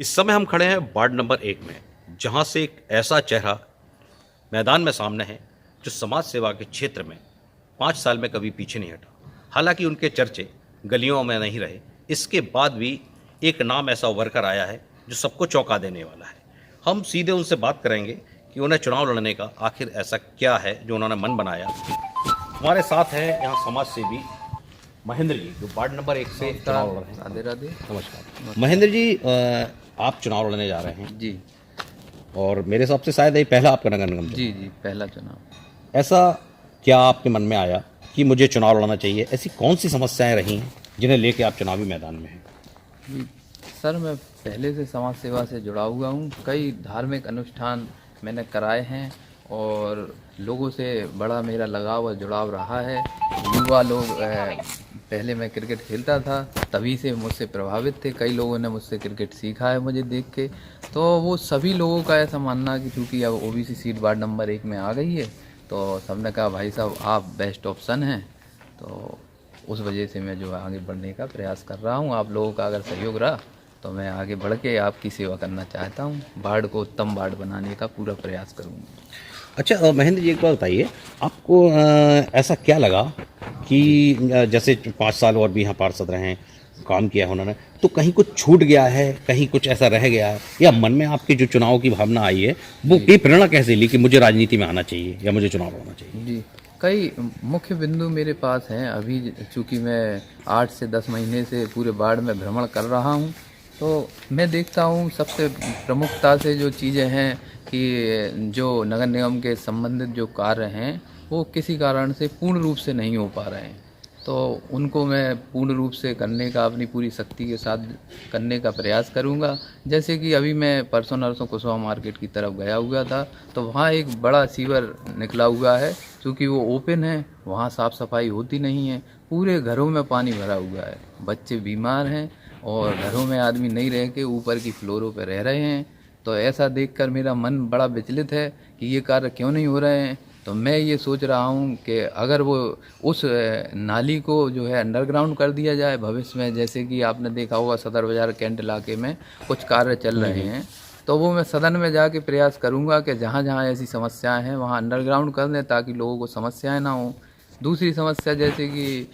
इस समय हम खड़े हैं वार्ड नंबर 1 में, जहां से एक ऐसा चेहरा मैदान में सामने है जो समाज सेवा के क्षेत्र में 5 साल में कभी पीछे नहीं हटा। हालांकि उनके चर्चे गलियों में नहीं रहे, इसके बाद भी एक नाम ऐसा उभर कर आया है जो सबको चौंका देने वाला है। हम सीधे उनसे बात करेंगे कि उन्हें चुनाव लड़ने का आखिर ऐसा क्या है जो उन्होंने मन बनाया। हमारे साथ हैं यहाँ समाज सेवी महेंद्र जी, जो वार्ड नंबर 1 से चुनाव लड़ रहे हैं। राधे राधे। नमस्कार महेंद्र जी, आप चुनाव लड़ने जा रहे हैं जी और मेरे हिसाब से शायद ये पहला आपका नगर निगम जी चुनाव। जी पहला चुनाव। ऐसा क्या आपके मन में आया कि मुझे चुनाव लड़ना चाहिए? ऐसी कौन सी समस्याएं रही हैं जिन्हें लेके आप चुनावी मैदान में हैं? जी सर, मैं पहले से समाज सेवा से जुड़ा हुआ हूँ। कई धार्मिक अनुष्ठान मैंने कराए हैं और लोगों से बड़ा मेरा लगाव और जुड़ाव रहा है। युवा लोग पहले मैं क्रिकेट खेलता था, तभी से मुझसे प्रभावित थे। कई लोगों ने मुझसे क्रिकेट सीखा है मुझे देख के। तो वो सभी लोगों का ऐसा मानना कि चूँकि अब ओबीसी सीट वार्ड नंबर 1 में आ गई है, तो सबने कहा भाई साहब आप बेस्ट ऑप्शन हैं। तो उस वजह से मैं जो है आगे बढ़ने का प्रयास कर रहा हूँ। आप लोगों का अगर सहयोग रहा तो मैं आगे बढ़ के आपकी सेवा करना चाहता हूँ। वार्ड को उत्तम वार्ड बनाने का पूरा प्रयास करूँगा। अच्छा महेंद्र जी, एक बात बताइए, आपको ऐसा क्या लगा कि जैसे 5 साल और भी यहाँ पार्षद रहे हैं, काम किया है उन्होंने, तो कहीं कुछ छूट गया है, कहीं कुछ ऐसा रह गया है, या मन में आपके जो चुनाव की भावना आई है वो ये प्रेरणा कैसे ली कि मुझे राजनीति में आना चाहिए या मुझे चुनाव लड़ना चाहिए? जी, कई मुख्य बिंदु मेरे पास हैं। अभी चूँकि मैं 8 से 10 महीने से पूरे वार्ड में भ्रमण कर रहा हूँ, तो मैं देखता हूँ सबसे प्रमुखता से जो चीज़ें हैं कि जो नगर निगम के संबंधित जो कार्य हैं वो किसी कारण से पूर्ण रूप से नहीं हो पा रहे हैं। तो उनको मैं पूर्ण रूप से करने का अपनी पूरी शक्ति के साथ करने का प्रयास करूंगा। जैसे कि अभी मैं परसों नरसों कुशवाहा मार्केट की तरफ गया हुआ था, तो वहाँ एक बड़ा सीवर निकला हुआ है। क्योंकि वो ओपन है, वहाँ साफ़ सफाई होती नहीं है, पूरे घरों में पानी भरा हुआ है, बच्चे बीमार हैं और घरों में आदमी नहीं रह के ऊपर की फ्लोरों पर रह रहे हैं। तो ऐसा देखकर मेरा मन बड़ा विचलित है कि ये कार्य क्यों नहीं हो रहे हैं। तो मैं ये सोच रहा हूँ कि अगर वो उस नाली को जो है अंडरग्राउंड कर दिया जाए भविष्य में, जैसे कि आपने देखा होगा सदर बाज़ार कैंट इलाके में कुछ कार्य चल रहे हैं, तो वो मैं सदन में जाके प्रयास करूँगा कि जहाँ जहाँ ऐसी समस्याएं हैं वहाँ अंडरग्राउंड कर दें ताकि लोगों को समस्याएं ना हो। दूसरी समस्या जैसे कि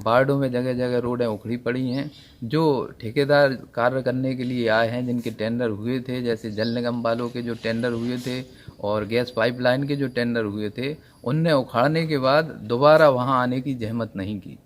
वार्डों में जगह जगह रोडें उखड़ी पड़ी हैं। जो ठेकेदार कार्य करने के लिए आए हैं, जिनके टेंडर हुए थे, जैसे जल निगम वालों के जो टेंडर हुए थे और गैस पाइपलाइन के जो टेंडर हुए थे, उनने उखाड़ने के बाद दोबारा वहां आने की जहमत नहीं की।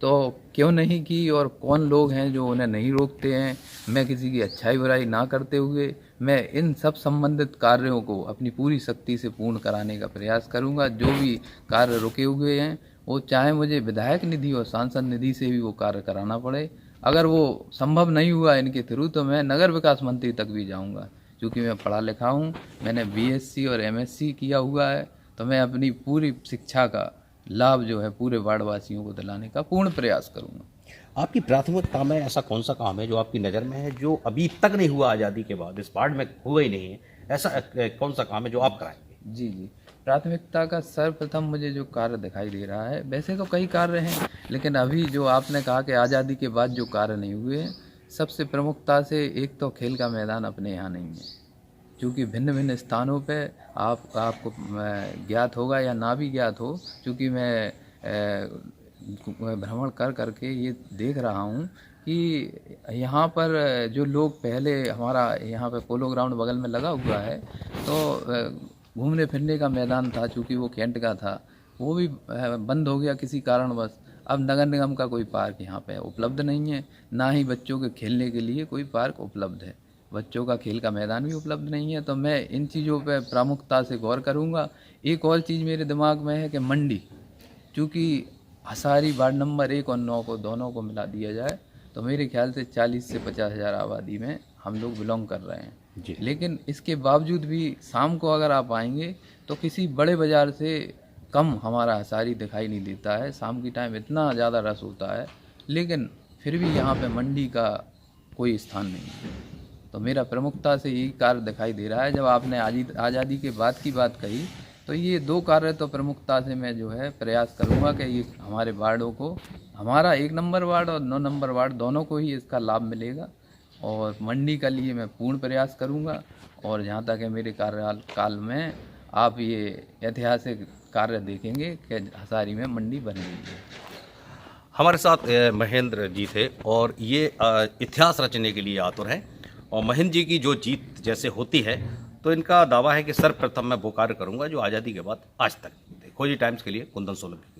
तो क्यों नहीं की और कौन लोग हैं जो उन्हें नहीं रोकते हैं? मैं किसी की अच्छाई बुराई ना करते हुए मैं इन सब संबंधित कार्यों को अपनी पूरी शक्ति से पूर्ण कराने का प्रयास करूंगा। जो भी कार्य रुके हुए हैं वो चाहे मुझे विधायक निधि और सांसद निधि से भी वो कार्य कराना पड़े। अगर वो संभव नहीं हुआ इनके थ्रू तो मैं नगर विकास मंत्री तक भी जाऊंगा। क्योंकि मैं पढ़ा लिखा हूँ, मैंने बीएससी और एमएससी किया हुआ है, तो मैं अपनी पूरी शिक्षा का लाभ जो है पूरे वार्डवासियों को दिलाने का पूर्ण प्रयास करूंगा। आपकी प्राथमिकता में ऐसा कौन सा काम है जो आपकी नज़र में है जो अभी तक नहीं हुआ, आज़ादी के बाद इस वार्ड में हुआ ही नहीं है? ऐसा कौन सा काम है जो आप कराएंगे? जी जी, प्राथमिकता का सर्वप्रथम मुझे जो कार्य दिखाई दे रहा है, वैसे तो कई कार्य हैं, लेकिन अभी जो आपने कहा कि आज़ादी के बाद जो कार्य नहीं हुए हैं, सबसे प्रमुखता से एक तो खेल का मैदान अपने यहाँ नहीं है। क्योंकि भिन्न भिन्न स्थानों पे आपको ज्ञात होगा या ना भी ज्ञात हो, क्योंकि मैं भ्रमण कर करके ये देख रहा हूँ कि यहाँ पर जो लोग पहले हमारा यहाँ पे पोलो ग्राउंड बगल में लगा हुआ है, तो घूमने फिरने का मैदान था, चूँकि वो कैंट का था, वो भी बंद हो गया किसी कारणवश। अब नगर निगम का कोई पार्क यहाँ पे उपलब्ध नहीं है, ना ही बच्चों के खेलने के लिए कोई पार्क उपलब्ध है, बच्चों का खेल का मैदान भी उपलब्ध नहीं है। तो मैं इन चीज़ों पे प्रमुखता से गौर करूँगा। एक और चीज़ मेरे दिमाग में है कि मंडी, चूँकि हसारी वार्ड नंबर 1 और 9 को दोनों को मिला दिया जाए तो मेरे ख्याल से 40 से 50 हज़ार आबादी में हम लोग बिलोंग कर रहे हैं जी। लेकिन इसके बावजूद भी शाम को अगर आप आएंगे तो किसी बड़े बाज़ार से कम हमारा हसारी दिखाई नहीं देता है। शाम की टाइम इतना ज़्यादा रस होता है, लेकिन फिर भी यहाँ पे मंडी का कोई स्थान नहीं है। तो मेरा प्रमुखता से यही कार्य दिखाई दे रहा है। जब आपने आज़ादी के बाद की बात कही, तो ये 2 कार्य तो प्रमुखता से मैं जो है प्रयास करूँगा कि ये हमारे वार्डों को, हमारा 1 नंबर वार्ड और 9 नंबर वार्ड दोनों को ही इसका लाभ मिलेगा। और मंडी का लिए मैं पूर्ण प्रयास करूंगा। और जहां तक है मेरे कार्यकाल में आप ये ऐतिहासिक कार्य देखेंगे कि हसारी में मंडी बन गई है। हमारे साथ महेंद्र जी थे और ये इतिहास रचने के लिए आतुर हैं। और महेंद्र जी की जो जीत जैसे होती है तो इनका दावा है कि सर्वप्रथम मैं वो कार्य करूंगा जो आज़ादी के बाद आज तक। खोजी टाइम्स के लिए कुंदन सोलंकी।